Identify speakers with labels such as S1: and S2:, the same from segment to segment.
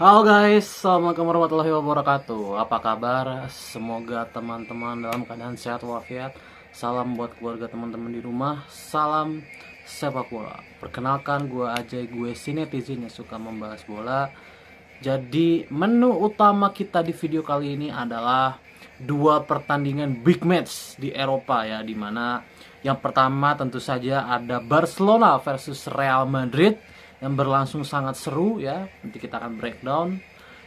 S1: Halo guys, assalamualaikum warahmatullahi wabarakatuh. Apa kabar? Semoga teman-teman dalam keadaan sehat walafiat. Salam buat keluarga teman-teman di rumah. Salam sepak bola. Perkenalkan, gue Ajay, gue si netizen yang suka membahas bola. Jadi menu utama kita di video kali ini adalah dua pertandingan big match di Eropa ya, dimana yang pertama tentu saja ada Barcelona versus Real Madrid yang berlangsung sangat seru ya. Nanti kita akan breakdown.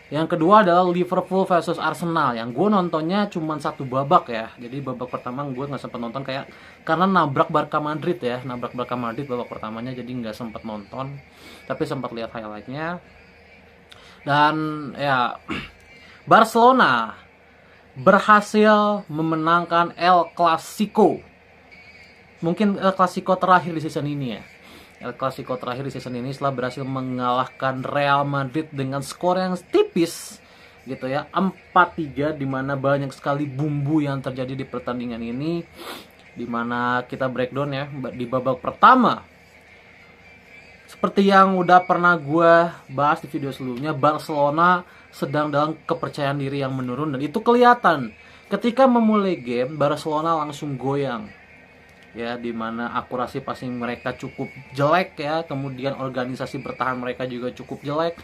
S1: Yang kedua adalah Liverpool versus Arsenal yang gue nontonnya cuma satu babak ya. Jadi babak pertama gue nggak sempat nonton kayak karena nabrak Barca Madrid ya, nabrak Barca Madrid babak pertamanya, jadi nggak sempat nonton. Tapi sempat lihat highlightnya. Dan ya Barcelona berhasil memenangkan El Clasico. Mungkin El Clasico terakhir di season ini ya. El Clasico terakhir di season ini setelah berhasil mengalahkan Real Madrid dengan skor yang tipis gitu ya, 4-3, dimana banyak sekali bumbu yang terjadi di pertandingan ini, dimana kita breakdown ya di babak pertama. Seperti yang udah pernah gue bahas di video sebelumnya, Barcelona sedang dalam kepercayaan diri yang menurun, dan itu kelihatan ketika memulai game. Barcelona langsung goyang ya, dimana akurasi passing mereka cukup jelek ya, kemudian organisasi bertahan mereka juga cukup jelek,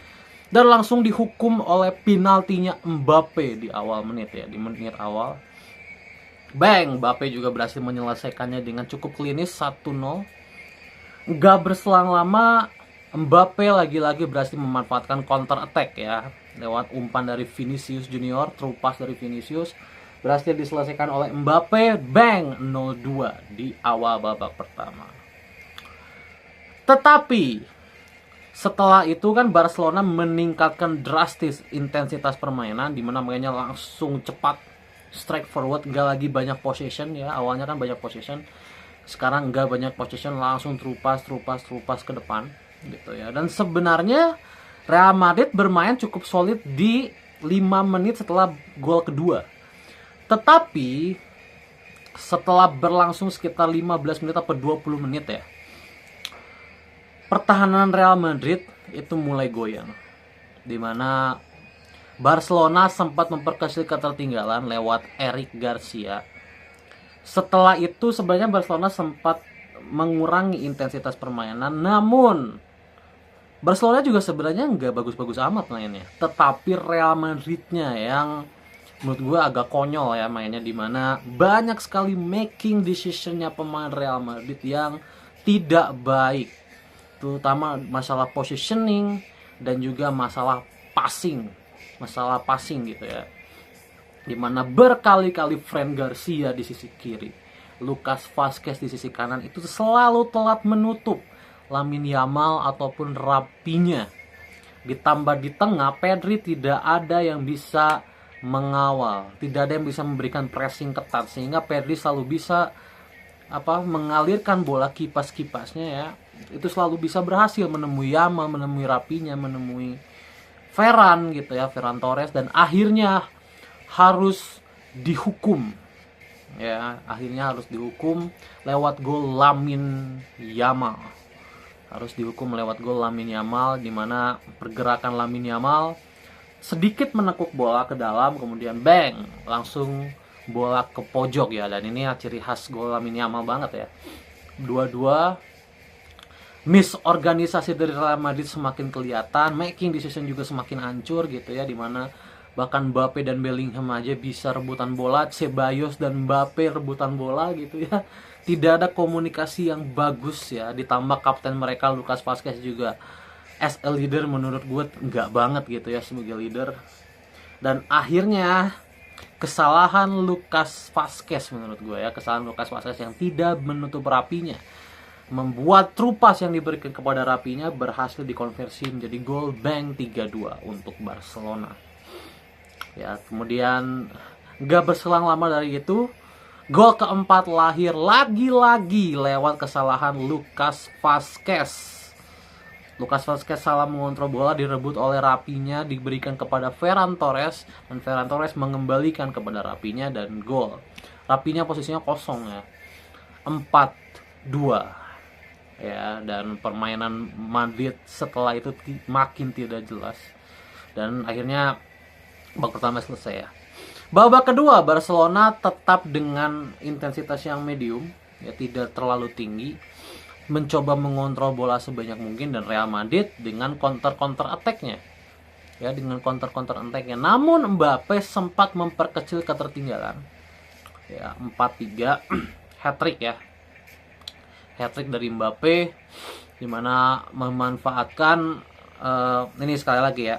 S1: dan langsung dihukum oleh penaltinya Mbappe di awal menit ya, di menit awal. Bang, Mbappe juga berhasil menyelesaikannya dengan cukup klinis 1-0. Gak berselang lama Mbappe lagi-lagi berhasil memanfaatkan counter attack ya, lewat umpan dari Vinicius Junior, through pass dari Vinicius, berhasil diselesaikan oleh Mbappe. Bang, 0-2 di awal babak pertama. Tetapi setelah itu kan Barcelona meningkatkan drastis intensitas permainan, dimana mainnya langsung cepat, strike forward, gak lagi banyak possession ya. Awalnya kan banyak possession, sekarang gak banyak possession, langsung through pass ke depan gitu ya. Dan sebenarnya Real Madrid bermain cukup solid di 5 menit setelah gol kedua. Tetapi setelah berlangsung sekitar 15 menit atau 20 menit ya, pertahanan Real Madrid itu mulai goyang, dimana Barcelona sempat memperkecil ketertinggalan lewat Eric Garcia. Setelah itu sebenarnya Barcelona sempat mengurangi intensitas permainan, namun Barcelona juga sebenarnya nggak bagus-bagus amat mainnya. Tetapi Real Madridnya yang menurut gue agak konyol ya mainnya, dimana banyak sekali making decisionnya pemain Real Madrid yang tidak baik, terutama masalah positioning dan juga masalah passing gitu ya, dimana berkali-kali Fran Garcia di sisi kiri, Lucas Vazquez di sisi kanan itu selalu telat menutup Lamine Yamal ataupun Rapinya. Ditambah di tengah Pedri tidak ada yang bisa mengawal, tidak ada yang bisa memberikan pressing ketat, sehingga Pedri selalu bisa mengalirkan bola kipas-kipasnya ya, itu selalu bisa berhasil menemui Yamal, menemui Rapinya, menemui Ferran gitu ya, Ferran Torres, dan akhirnya harus dihukum ya, lewat gol Lamine Yamal. Dimana pergerakan Lamine Yamal sedikit menekuk bola ke dalam, kemudian bang, langsung bola ke pojok ya. Dan ini ciri khas gol Lamine Yamal banget ya. Dua-dua misorganisasi dari Real Madrid semakin kelihatan, making decision juga semakin hancur gitu ya, dimana bahkan Mbappe dan Bellingham aja bisa rebutan bola, Ceballos dan Mbappe rebutan bola gitu ya. Tidak ada komunikasi yang bagus ya, ditambah kapten mereka Lucas Vazquez juga as a leader menurut gue enggak banget gitu ya sebagai leader. Dan akhirnya kesalahan Lucas Vazquez yang tidak menutup Rapinya, membuat true pass yang diberikan kepada Rapinya berhasil dikonversi menjadi gol. Bang, 3-2 untuk Barcelona ya. Kemudian gak berselang lama dari itu, gol keempat lahir lagi-lagi lewat kesalahan Lucas Vazquez. Salah mengontrol bola, direbut oleh Rapinya, diberikan kepada Ferran Torres, dan Ferran Torres mengembalikan kepada Rapinya dan gol. Rapinya posisinya kosong ya, 4-2 ya. Dan permainan Madrid setelah itu makin tidak jelas. dan akhirnya babak pertama selesai ya. Babak kedua Barcelona tetap dengan intensitas yang medium, ya tidak terlalu tinggi, mencoba mengontrol bola sebanyak mungkin, dan Real Madrid dengan counter attack-nya. Ya, dengan counter attack-nya. Namun Mbappe sempat memperkecil ketertinggalan. Ya, 4-3 hat-trick ya. Hat-trick dari Mbappe dimana memanfaatkan ini sekali lagi ya,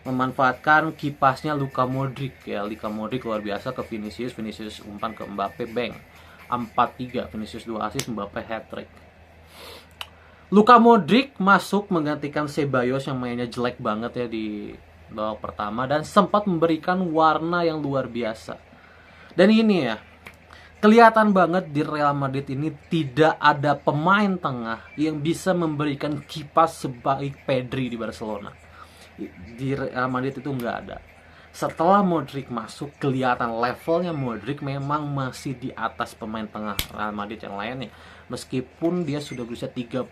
S1: memanfaatkan kipasnya Luka Modric ya. Luka Modric luar biasa ke Vinicius umpan ke Mbappe, bang, 4-3, Vinicius 2 assist, Mbappe hat-trick. Luka Modric masuk menggantikan Ceballos yang mainnya jelek banget ya di babak pertama, dan sempat memberikan warna yang luar biasa. Dan ini ya, kelihatan banget di Real Madrid ini tidak ada pemain tengah yang bisa memberikan kipas sebaik Pedri di Barcelona. Di Real Madrid itu nggak ada. Setelah Modric masuk, kelihatan levelnya Modric memang masih di atas pemain tengah Real Madrid yang lainnya, meskipun dia sudah berusia 39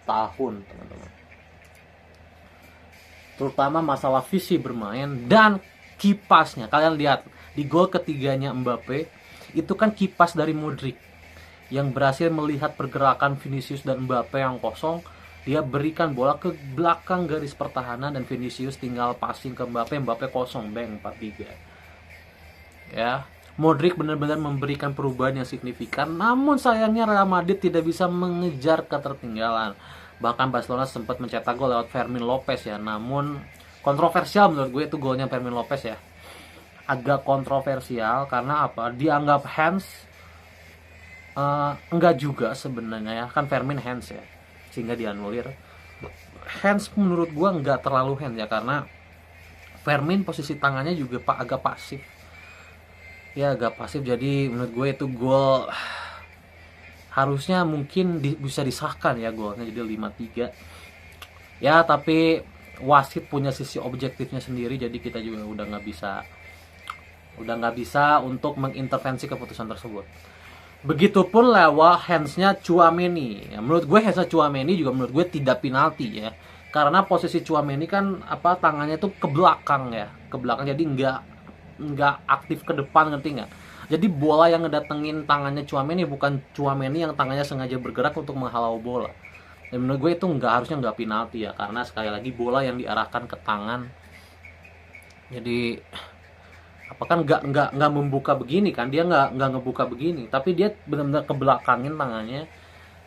S1: tahun, teman-teman. Terutama masalah visi bermain dan kipasnya. Kalian lihat di gol ketiganya Mbappe, itu kan kipas dari Modric yang berhasil melihat pergerakan Vinicius dan Mbappe yang kosong. Dia berikan bola ke belakang garis pertahanan dan Vinicius tinggal passing ke Mbappe, Mbappe kosong, bang, 4-3. Ya, Modric benar-benar memberikan perubahan yang signifikan, namun sayangnya Real Madrid tidak bisa mengejar ketertinggalan. Bahkan Barcelona sempat mencetak gol lewat Fermin Lopez ya, namun kontroversial menurut gue itu golnya Fermin Lopez ya. Agak kontroversial karena apa? Dianggap hands, enggak juga sebenarnya ya, kan Fermin hands ya, sehingga dianulir. Hands menurut gua nggak terlalu hands ya, karena Fermin posisi tangannya juga agak pasif ya, agak pasif. Jadi menurut gue itu gol harusnya mungkin bisa disahkan ya golnya, jadi 5-3 ya. Tapi wasit punya sisi objektifnya sendiri, jadi kita juga udah nggak bisa untuk mengintervensi keputusan tersebut. Begitupun lewat handsnya Tchouaméni. Ya, menurut gue handsnya Tchouaméni juga menurut gue tidak penalti ya. Karena posisi Tchouaméni kan tangannya tuh ke belakang ya, ke belakang, jadi nggak aktif ke depan, ngerti nggak? Jadi bola yang ngedatengin tangannya Tchouaméni, bukan Tchouaméni yang tangannya sengaja bergerak untuk menghalau bola. Dan menurut gue itu harusnya nggak penalti ya, karena sekali lagi bola yang diarahkan ke tangan. Jadi kan nggak membuka begini kan, dia nggak ngebuka begini, tapi dia benar-benar kebelakangin tangannya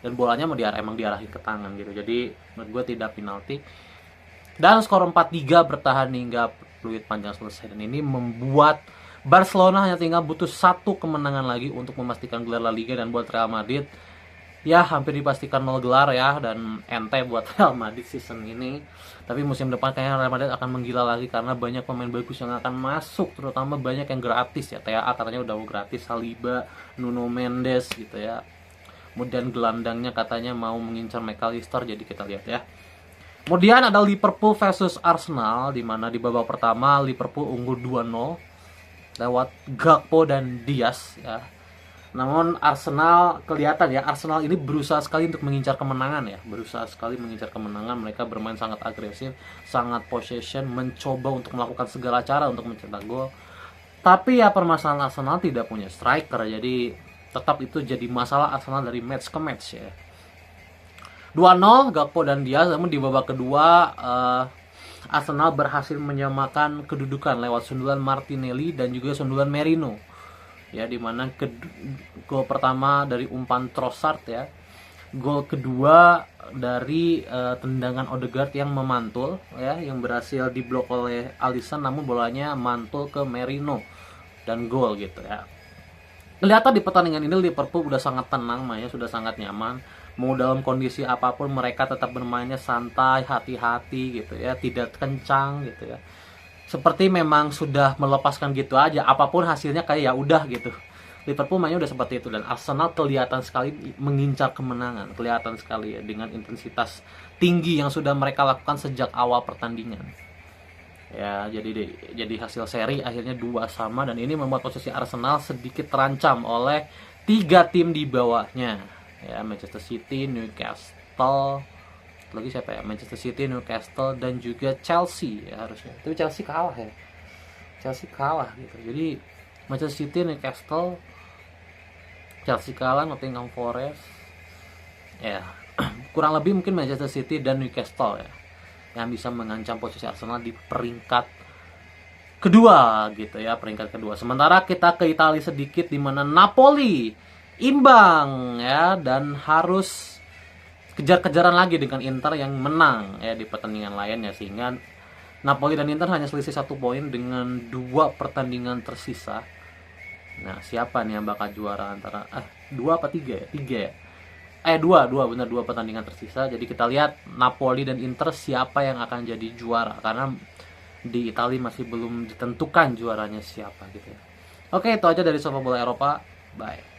S1: dan bolanya emang diarahin ke tangan gitu. Jadi menurut gue tidak penalti, dan skor 4-3 bertahan hingga peluit panjang selesai, dan ini membuat Barcelona hanya tinggal butuh 1 kemenangan lagi untuk memastikan gelar La Liga. Dan buat Real Madrid ya hampir dipastikan 0 gelar ya, dan ente buat Real Madrid season ini. Tapi musim depan kayaknya Real Madrid akan menggila lagi karena banyak pemain bagus yang akan masuk, terutama banyak yang gratis ya. TAA katanya udah gratis, Saliba, Nuno Mendes gitu ya. Kemudian gelandangnya katanya mau mengincar McAllister, jadi kita lihat ya. Kemudian ada Liverpool versus Arsenal, di mana di babak pertama Liverpool unggul 2-0 lewat Gakpo dan Diaz ya. Namun Arsenal kelihatan ya, Arsenal ini berusaha sekali untuk mengincar kemenangan ya, berusaha sekali mengincar kemenangan. Mereka bermain sangat agresif, sangat possession, mencoba untuk melakukan segala cara untuk mencetak gol. Tapi ya permasalahan Arsenal tidak punya striker, jadi tetap itu jadi masalah Arsenal dari match ke match ya. 2-0 Gakpo dan Diaz. Namun di babak kedua Arsenal berhasil menyamakan kedudukan lewat sundulan Martinelli dan juga sundulan Merino. Ya, dimana gol pertama dari umpan Trossard ya, gol kedua dari tendangan Odegaard yang memantul ya, yang berhasil diblok oleh Alisson, namun bolanya mantul ke Merino dan gol gitu ya. Kelihatan di pertandingan ini Liverpool udah sangat tenang mainnya, sudah sangat nyaman. Mau dalam kondisi apapun mereka tetap bermainnya santai, hati-hati gitu ya, tidak kencang gitu ya. Seperti memang sudah melepaskan gitu aja, apapun hasilnya kayak ya udah gitu. Liverpool mainnya udah seperti itu, dan Arsenal kelihatan sekali mengincar kemenangan, kelihatan sekali ya, dengan intensitas tinggi yang sudah mereka lakukan sejak awal pertandingan. Ya, jadi hasil seri akhirnya 2-2, dan ini membuat posisi Arsenal sedikit terancam oleh 3 tim di bawahnya. Ya, Manchester City, Newcastle, satu lagi siapa ya, Manchester City, Newcastle, dan juga Chelsea ya harusnya. Tapi Chelsea kalah ya, Chelsea kalah gitu. Jadi Manchester City, Newcastle, Chelsea kalah, Nottingham Forest ya. Kurang lebih mungkin Manchester City dan Newcastle ya yang bisa mengancam posisi Arsenal di peringkat kedua gitu ya, peringkat kedua. Sementara kita ke Italia sedikit, di mana Napoli imbang ya dan harus kejar-kejaran lagi dengan Inter yang menang ya di pertandingan lainnya, sehingga Napoli dan Inter hanya selisih 1 poin dengan 2 pertandingan tersisa. Nah, siapa nih yang bakal juara antara 2 apa 3 ya? 3 ya. 2 benar, 2 pertandingan tersisa. Jadi kita lihat Napoli dan Inter siapa yang akan jadi juara, karena di Italia masih belum ditentukan juaranya siapa gitu ya. Oke, itu aja dari Sepak Bola Eropa. Bye.